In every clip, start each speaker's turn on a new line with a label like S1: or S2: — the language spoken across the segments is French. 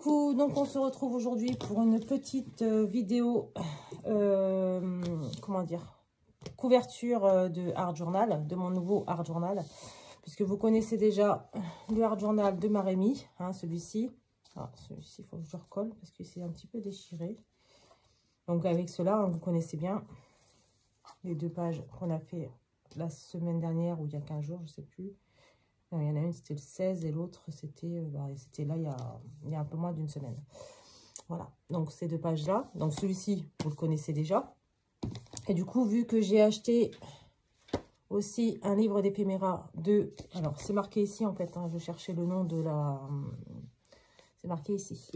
S1: Coucou, donc on se retrouve aujourd'hui pour une petite vidéo, comment dire, couverture de Art Journal, de mon nouveau Art Journal, puisque vous connaissez déjà le Art Journal de Marémy, hein, celui-ci. Ah, celui-ci, il faut que je le recolle parce que c'est un petit peu déchiré. Donc avec cela, hein, vous connaissez bien les deux pages qu'on a fait la semaine dernière ou il y a 15 jours, je ne sais plus. Non, il y en a une, c'était le 16 et l'autre, c'était là, il y a un peu moins d'une semaine. Voilà, donc ces deux pages-là. Donc celui-ci, vous le connaissez déjà. Et du coup, vu que j'ai acheté aussi un livre d'éphéméra de... Alors, c'est marqué ici, en fait, hein, je cherchais le nom de la... C'est marqué ici.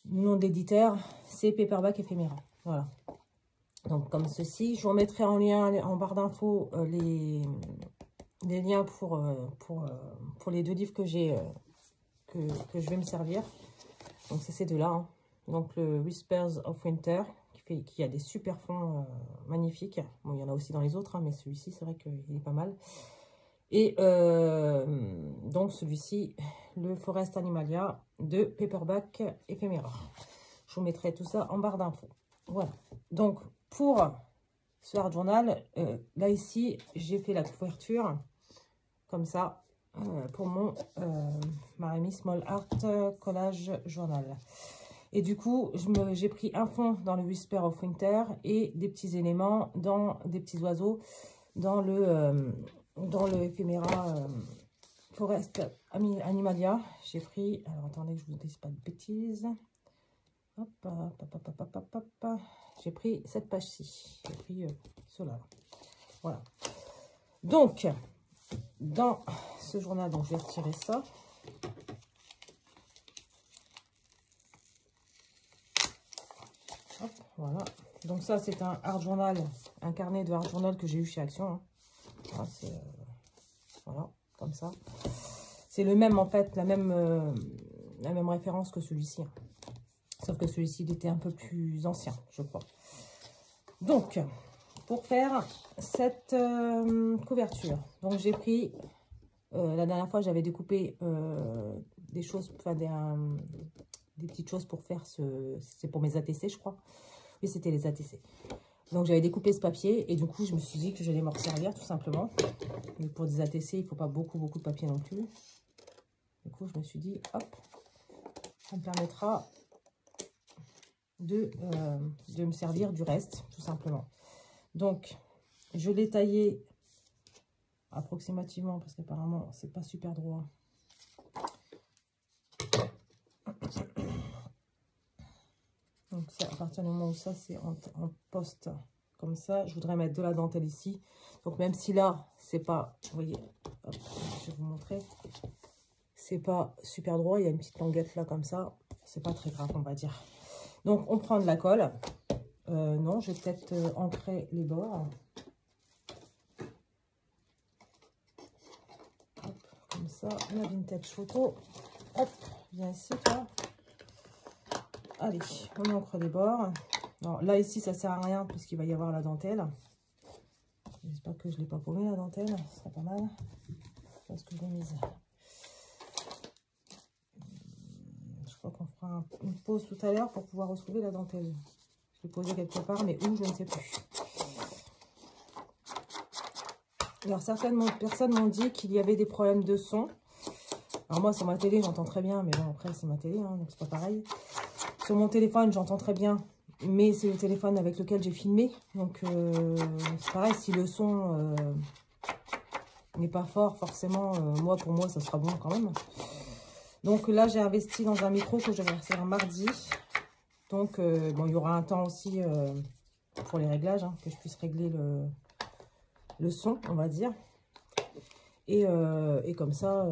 S1: Le nom de l'éditeur, c'est Paperback Éphéméra. Voilà. Donc, comme ceci, je vous remettrai en lien, en barre d'infos, les liens pour les deux livres que j'ai, que je vais me servir. Donc, c'est ces deux-là. Hein. Donc, le Whispers of Winter, qui a des super fonds magnifiques. Bon, il y en a aussi dans les autres, hein, mais celui-ci, c'est vrai qu'il est pas mal. Et donc, celui-ci, le Forest Animalia de Paperback Ephéméra. Je vous mettrai tout ça en barre d'infos. Voilà. Donc, pour ce Art Journal, là, ici, j'ai fait la couverture comme ça pour mon Marémy Small Art Collage Journal. Et du coup, j'ai pris un fond dans le Whisper of Winter et des petits éléments, des petits oiseaux, dans le éphéméra Forest Animalia. J'ai pris, alors attendez que je vous dise pas de bêtises. Hop, hop, hop, hop, hop, hop, hop. J'ai pris cette page-ci. J'ai pris cela. Voilà. Donc, dans ce journal, donc je vais retirer ça. Hop, voilà. Donc ça, c'est un Art Journal, un carnet de Art Journal que j'ai eu chez Action. Hein. Voilà, voilà, comme ça. C'est le même, en fait, la même référence que celui-ci. Hein. Sauf que celui-ci, il était un peu plus ancien, je crois. Donc, pour faire cette couverture, donc j'ai pris, la dernière fois, j'avais découpé des choses, enfin des petites choses pour faire c'est pour mes ATC, je crois. Oui, c'était les ATC. Donc, j'avais découpé ce papier et du coup, je me suis dit que j'allais m'en servir tout simplement. Mais pour des ATC, il ne faut pas beaucoup de papier non plus. Du coup, je me suis dit, hop, ça me permettra de me servir du reste, tout simplement. Donc, je l'ai taillé approximativement parce qu'apparemment, c'est pas super droit. Donc, ça, à partir du moment où ça, c'est en poste comme ça, je voudrais mettre de la dentelle ici. Donc, même si là, c'est pas, vous voyez, hop, je vais vous montrer, c'est pas super droit, il y a une petite languette là comme ça, c'est pas très grave, on va dire. Donc, on prend de la colle. Non, je vais peut-être ancrer les bords. Hop, comme ça, ma vintage photo. Hop, viens ici, toi. Allez, on ancre les bords. Alors, là, ici, ça sert à rien puisqu'il va y avoir la dentelle. J'espère que je ne l'ai pas paumé, la dentelle. Ce serait pas mal. Parce que je l'ai mise. Je crois qu'on fera une pause tout à l'heure pour pouvoir retrouver la dentelle. Je l'ai posée quelque part, mais où, je ne sais plus. Alors, certaines personnes m'ont dit qu'il y avait des problèmes de son. Alors, moi, sur ma télé, j'entends très bien. Mais bon, après, c'est ma télé, hein, donc c'est pas pareil. Sur mon téléphone, j'entends très bien. Mais c'est le téléphone avec lequel j'ai filmé. Donc, c'est pareil, si le son n'est pas fort, forcément, pour moi, ça sera bon quand même. Donc là, j'ai investi dans un micro que je vais recevoir mardi. Donc, bon, il y aura un temps aussi pour les réglages, hein, que je puisse régler le son, on va dire. Et comme ça,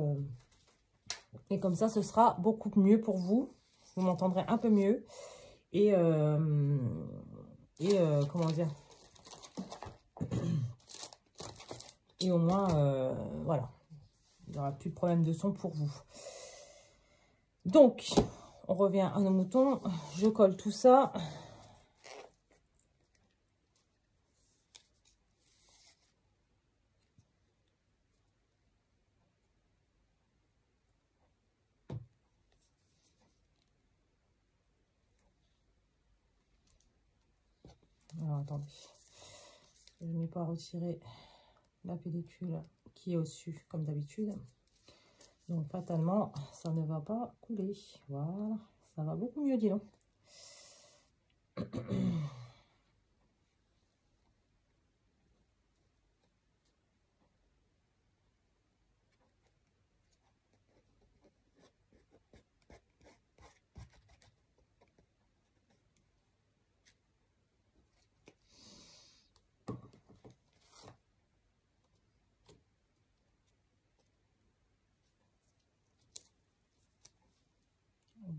S1: ce sera beaucoup mieux pour vous. Vous m'entendrez un peu mieux. Et comment dire, et au moins, voilà, il n'y aura plus de problème de son pour vous. Donc, on revient à nos moutons. Je colle tout ça. Alors, attendez. Je n'ai pas retiré la pellicule qui est au-dessus, comme d'habitude. Donc, fatalement, ça ne va pas couler. Voilà. Ça va beaucoup mieux, dis donc.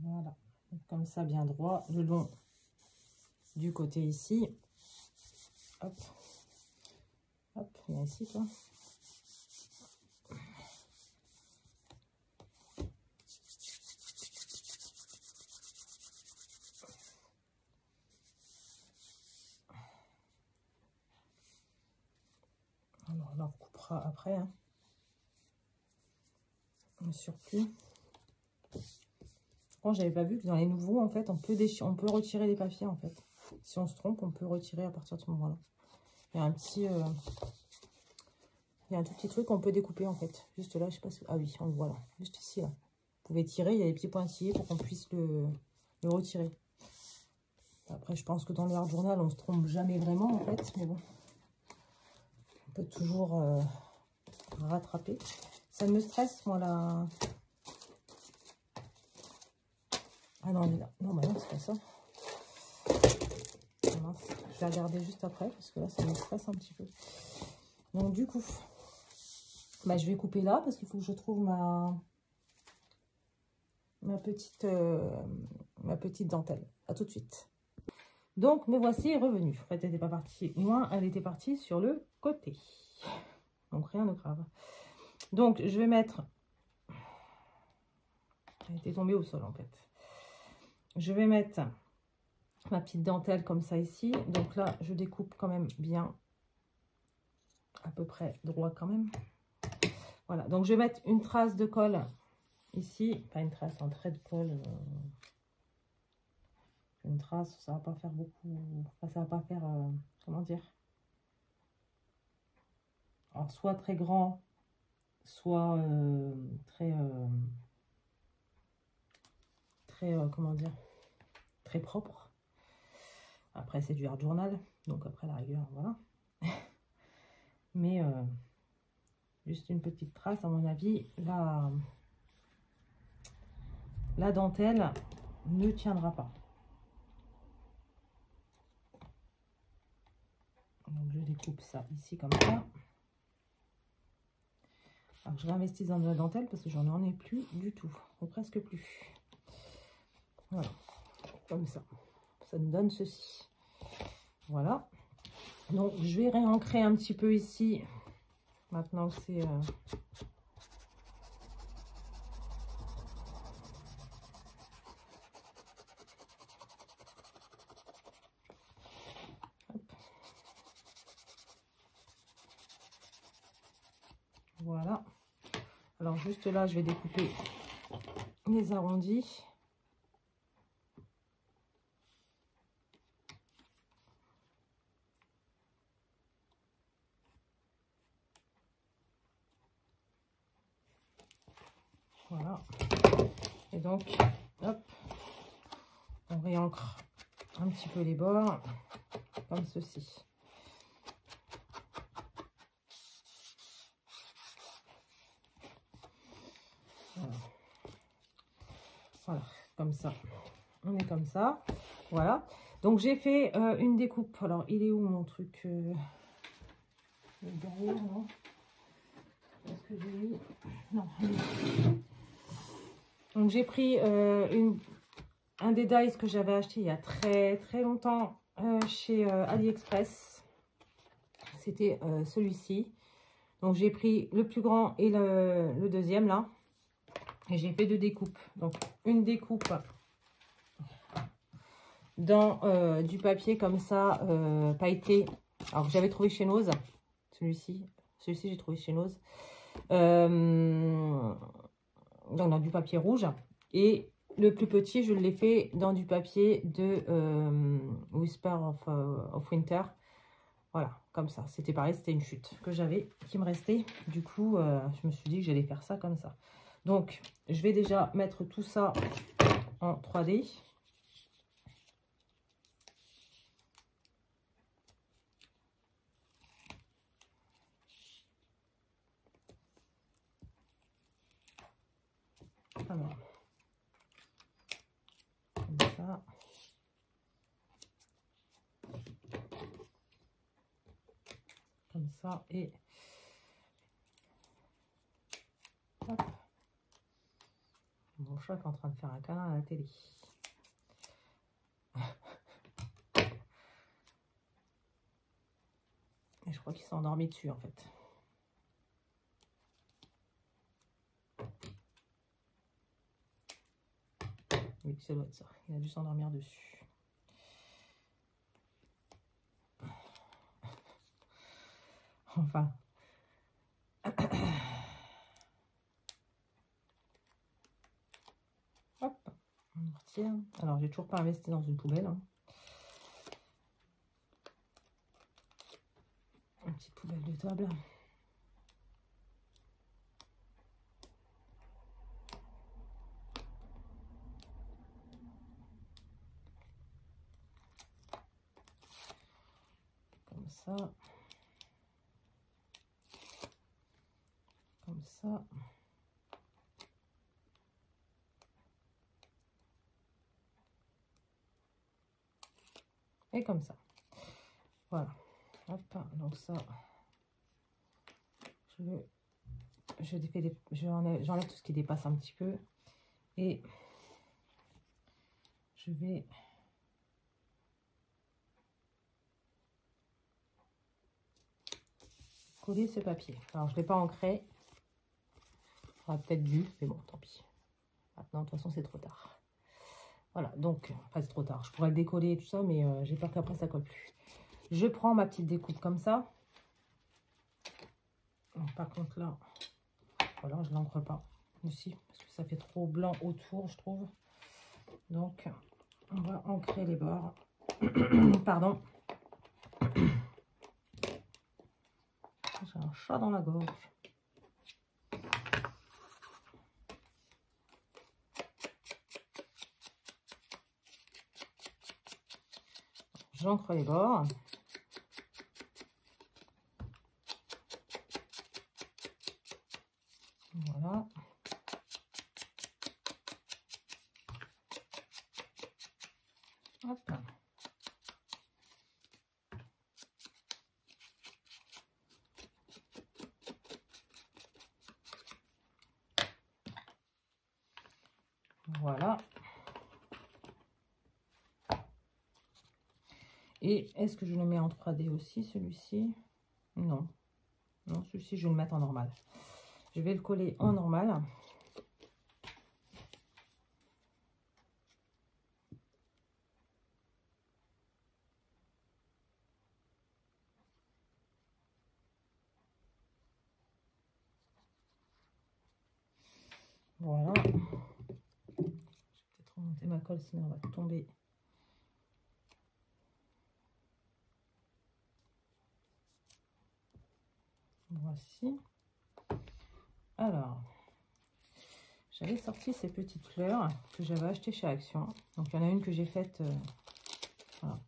S1: Voilà. Donc, comme ça, bien droit, le long du côté ici. Hop. Hop, viens ici, toi. Alors, on en recoupera après. Hein. Le surplus. Bon, j'avais pas vu que dans les nouveaux, en fait, on peut retirer les papiers, en fait. Si on se trompe, on peut retirer à partir de ce moment-là. Il y a un petit... il y a un tout petit truc qu'on peut découper, en fait. Juste là, je sais pas si... Ah oui, on le voit là. Juste ici, là. Vous pouvez tirer, il y a des petits pointillés pour qu'on puisse le retirer. Après, je pense que dans le hard journal, on se trompe jamais vraiment, en fait. Mais bon, on peut toujours rattraper. Ça me stresse, moi, là. Ah non, il est là. Non, bah non, c'est pas ça. Mince. Je vais regarder juste après, parce que là, ça me stresse un petit peu. Donc, du coup, bah, je vais couper là, parce qu'il faut que je trouve ma petite dentelle. À tout de suite. Donc, me voici revenue. En fait, elle n'était pas partie loin, elle était partie sur le côté. Donc, rien de grave. Donc, je vais mettre... Elle était tombée au sol, en fait. Je vais mettre ma petite dentelle comme ça ici. Donc là, je découpe quand même bien. À peu près droit quand même. Voilà. Donc, je vais mettre une trace de colle ici. Pas une trace, un trait de colle. Une trace, ça va pas faire beaucoup... Enfin, ça va pas faire... comment dire? Alors, soit très grand, soit très... comment dire, très propre. Après, c'est du hard journal, donc après la rigueur, voilà. Mais juste une petite trace, à mon avis, la dentelle ne tiendra pas. Donc, je découpe ça ici comme ça. Alors, je réinvestis dans de la dentelle parce que j'en ai plus du tout, ou presque plus. Voilà, comme ça. Ça nous donne ceci. Voilà. Donc, je vais réancrer un petit peu ici. Maintenant que c'est... Voilà. Alors, juste là, je vais découper les arrondis. Voilà. Et donc, hop, on réancre un petit peu les bords, comme ceci. Voilà. Voilà, comme ça. On est comme ça. Voilà. Donc, j'ai fait une découpe. Alors, il est où mon truc derrière, non? Est-ce que j'ai mis... Non. Donc, j'ai pris un des dies que j'avais acheté il y a très longtemps chez AliExpress. C'était celui-ci. Donc, j'ai pris le plus grand et le deuxième, là. Et j'ai fait deux découpes. Donc, une découpe dans du papier comme ça, pailleté. Alors, que j'avais trouvé chez Nose. Celui-ci, j'ai trouvé chez Nose. Donc, dans du papier rouge. Et Le plus petit, je l'ai fait dans du papier de Whisper of Winter. Voilà, comme ça. C'était pareil, c'était une chute que j'avais, qui me restait. Du coup, je me suis dit que j'allais faire ça comme ça. Donc, je vais déjà mettre tout ça en 3D. Alors, comme ça. Comme ça, et hop. Mon chat est en train de faire un câlin à la télé. Et je crois qu'il s'est endormi dessus, en fait. Oui, ça doit être ça. Il a dû s'endormir dessus. Enfin. Hop, on retire. Alors, j'ai toujours pas investi dans une poubelle. Hein. Une petite poubelle de table. Comme ça. Comme ça. Et comme ça. Voilà. Hop, donc ça, j'enlève tout ce qui dépasse un petit peu. Et je vais coller ce papier. Alors, je ne l'ai pas ancré. J'aurais peut-être dû, mais bon, tant pis. Maintenant, de toute façon, c'est trop tard. Voilà, donc, enfin, c'est trop tard. Je pourrais le décoller et tout ça, mais j'ai peur qu'après, ça colle plus. Je prends ma petite découpe comme ça. Donc, par contre, là, voilà, je ne l'encre pas aussi, parce que ça fait trop blanc autour, je trouve. Donc, on va ancrer les bords. Pardon. J'ai un chat dans la gorge. J'ancre les bords. Voilà. Hop. Voilà. Et est-ce que je le mets en 3D aussi, celui-ci? Non. Non, celui-ci, je vais le mettre en normal. Je vais le coller en normal. Voilà. Je vais peut-être remonter ma colle, sinon on va tomber. Voici. Alors, j'avais sorti ces petites fleurs que j'avais achetées chez Action. Donc, il y en a une que j'ai faite. Voilà.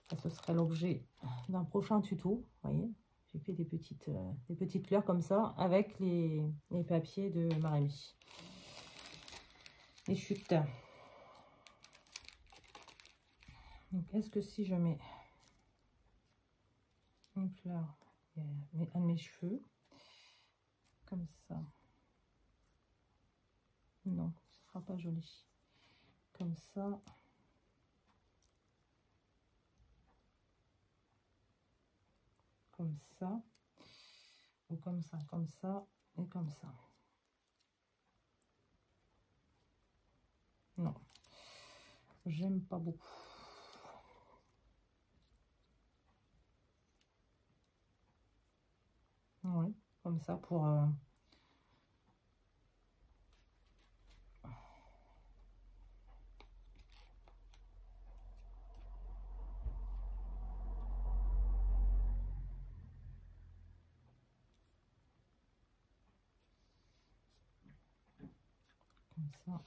S1: Ça, ce serait l'objet d'un prochain tuto. Vous voyez, j'ai fait des petites fleurs comme ça avec les papiers de Marémy. Les chutes. Donc, est-ce que si je mets une fleur, un de mes cheveux, comme ça, non, ce sera pas joli. Comme ça. Comme ça. Ou comme ça, et comme ça. Non, j'aime pas beaucoup. Oui, comme ça pour... Comme ça.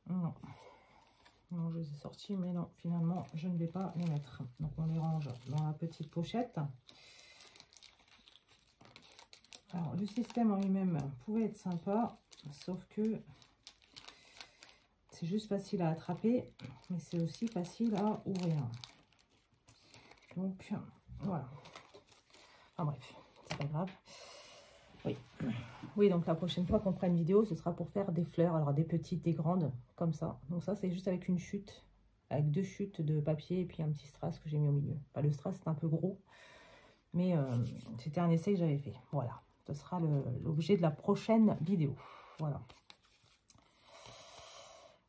S1: Non. Non, je les ai sortis, mais non, finalement, je ne vais pas les mettre. Donc, on les range dans la petite pochette. Alors, le système en lui-même pouvait être sympa, sauf que c'est juste facile à attraper, mais c'est aussi facile à ouvrir. Donc, voilà. Enfin bref, c'est pas grave. Oui. Oui, donc la prochaine fois qu'on fera une vidéo, ce sera pour faire des fleurs. Alors, des petites, des grandes, comme ça. Donc ça, c'est juste avec une chute, avec 2 chutes de papier et puis un petit strass que j'ai mis au milieu. Enfin, le strass, c'est un peu gros, mais c'était un essai que j'avais fait. Voilà. Ce sera l'objet de la prochaine vidéo. Voilà.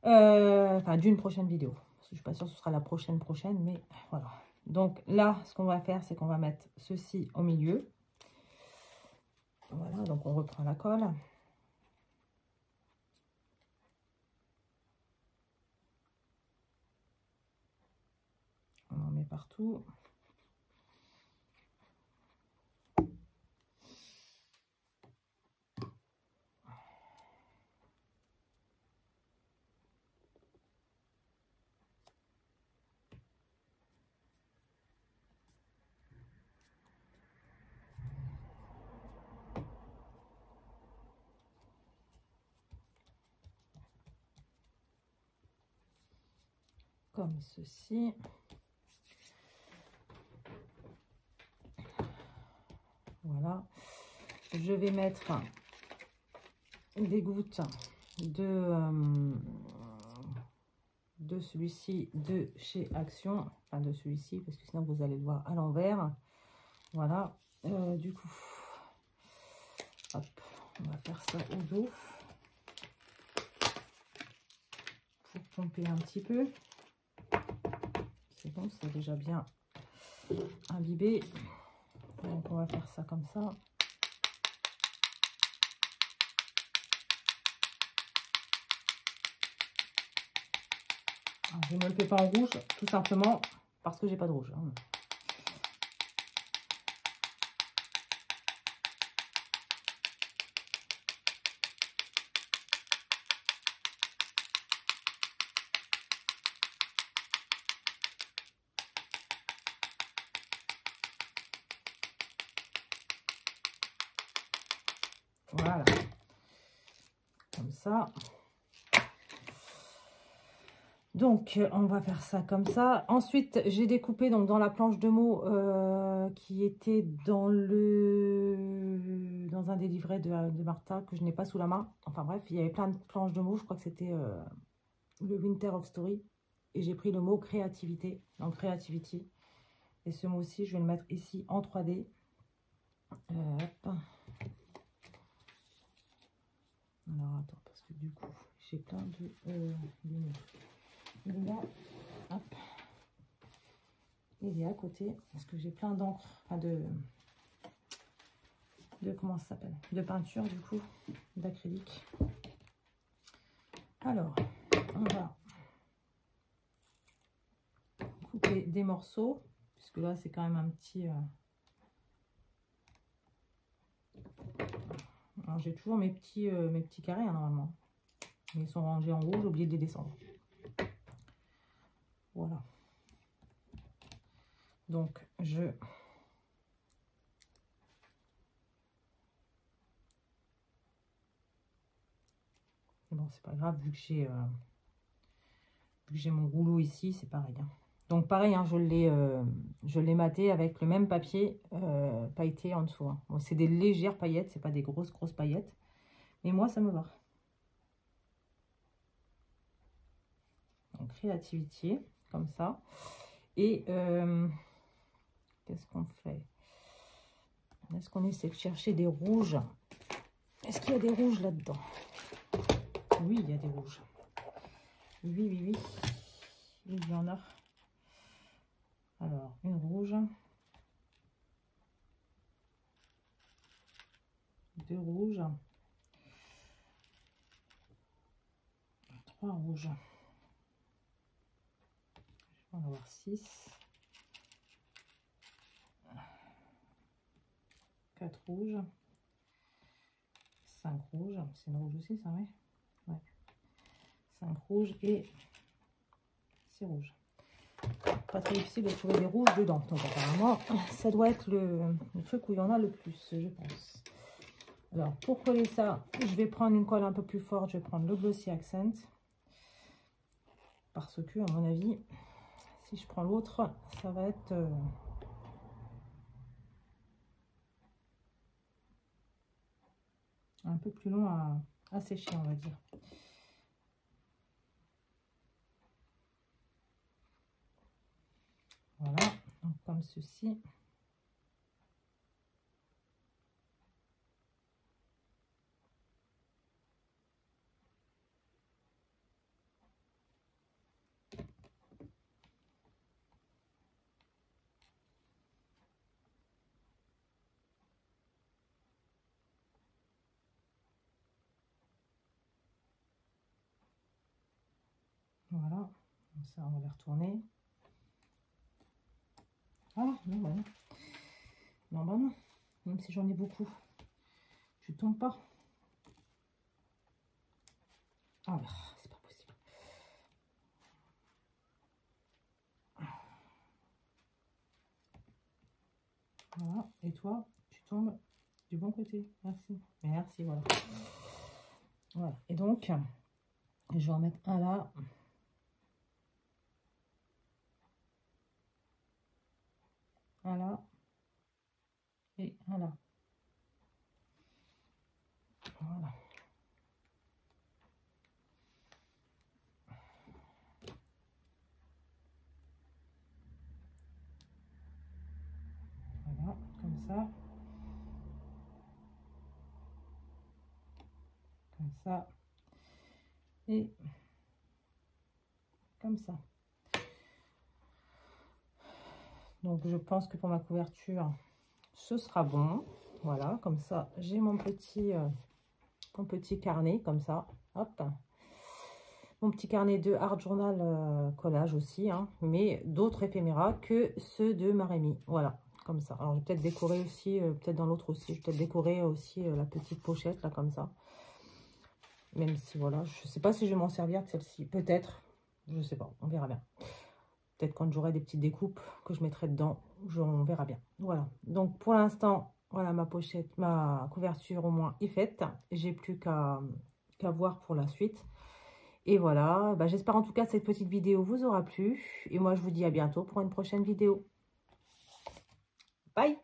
S1: Enfin, d'une prochaine vidéo. Parce que je ne suis pas sûre que ce sera la prochaine, mais voilà. Donc là, ce qu'on va faire, c'est qu'on va mettre ceci au milieu. Voilà, donc on reprend la colle. On en met partout. Comme ceci. Voilà. Je vais mettre des gouttes de celui-ci de chez Action. Enfin, de celui-ci, parce que sinon vous allez le voir à l'envers. Voilà. Du coup, hop, on va faire ça au dos. Pour pomper un petit peu. C'est bon, c'est déjà bien imbibé. Donc on va faire ça comme ça. Alors, je ne le fais pas en rouge, tout simplement parce que j'ai pas de rouge. Hein. Voilà, comme ça. Donc, on va faire ça comme ça. Ensuite, j'ai découpé donc dans la planche de mots qui était dans un des livrets de Martha que je n'ai pas sous la main. Enfin bref, il y avait plein de planches de mots. Je crois que c'était le Winter of Story. Et j'ai pris le mot créativité, donc creativity. Et ce mot-ci, je vais le mettre ici en 3D. Hop. Alors, attends, parce que du coup, j'ai plein de lignes. Là, hop. Il est à côté, parce que j'ai plein d'encre, enfin de comment ça s'appelle, de peinture, du coup, d'acrylique. Alors, on va couper des morceaux, puisque là, c'est quand même un petit... Alors, j'ai toujours mes petits carrés, hein, normalement. Mais ils sont rangés en haut, j'ai oublié de les descendre. Voilà. Donc, bon, c'est pas grave, vu que j'ai mon rouleau ici, c'est pareil. Hein. Donc, pareil, hein, je l'ai maté avec le même papier pailleté en dessous. Hein. Bon, c'est des légères paillettes, c'est pas des grosses paillettes. Mais moi, ça me va. Donc, créativité, comme ça. Et qu'est-ce qu'on fait? Est-ce qu'on essaie de chercher des rouges? Est-ce qu'il y a des rouges là-dedans? Oui, il y a des rouges. Oui, oui, oui. Il y en a. Alors, une rouge. 2 rouges. 3 rouges. On va avoir 6. 4 rouges. 5 rouges. C'est une rouge aussi, ça, oui. Ouais. 5 rouges et 6 rouges. Pas très difficile de trouver des rouges dedans. Donc apparemment, ça doit être le truc où il y en a le plus, je pense. Alors, pour coller ça, je vais prendre une colle un peu plus forte. Je vais prendre le Glossy Accent. Parce que, à mon avis, si je prends l'autre, ça va être... un peu plus long à sécher, on va dire. Voilà, donc comme ceci. Voilà, comme ça on va les retourner. Ah non, bah non. Non, bah non, même si j'en ai beaucoup, je tombe pas. Ah, bah, c'est pas possible. Voilà, et toi, tu tombes du bon côté. Merci, merci, voilà. Voilà, et donc, je vais en mettre un là. Un là. Et un là. Voilà. Voilà, comme ça. Comme ça. Et comme ça. Donc, je pense que pour ma couverture, ce sera bon. Voilà, comme ça, j'ai mon petit carnet, comme ça. Hop. Mon petit carnet de Art Journal collage aussi, hein, mais d'autres éphéméras que ceux de Marémy. Voilà, comme ça. Alors, je vais peut-être décorer aussi, peut-être dans l'autre aussi, je vais peut-être décorer aussi la petite pochette, là, comme ça. Même si, voilà, je ne sais pas si je vais m'en servir de celle-ci. Peut-être, je ne sais pas, on verra bien. Peut-être quand j'aurai des petites découpes que je mettrai dedans, on verra bien. Voilà, donc pour l'instant, voilà, ma pochette, ma couverture au moins est faite. J'ai plus qu'à voir pour la suite. Et voilà, bah, j'espère en tout cas que cette petite vidéo vous aura plu. Et moi, je vous dis à bientôt pour une prochaine vidéo. Bye!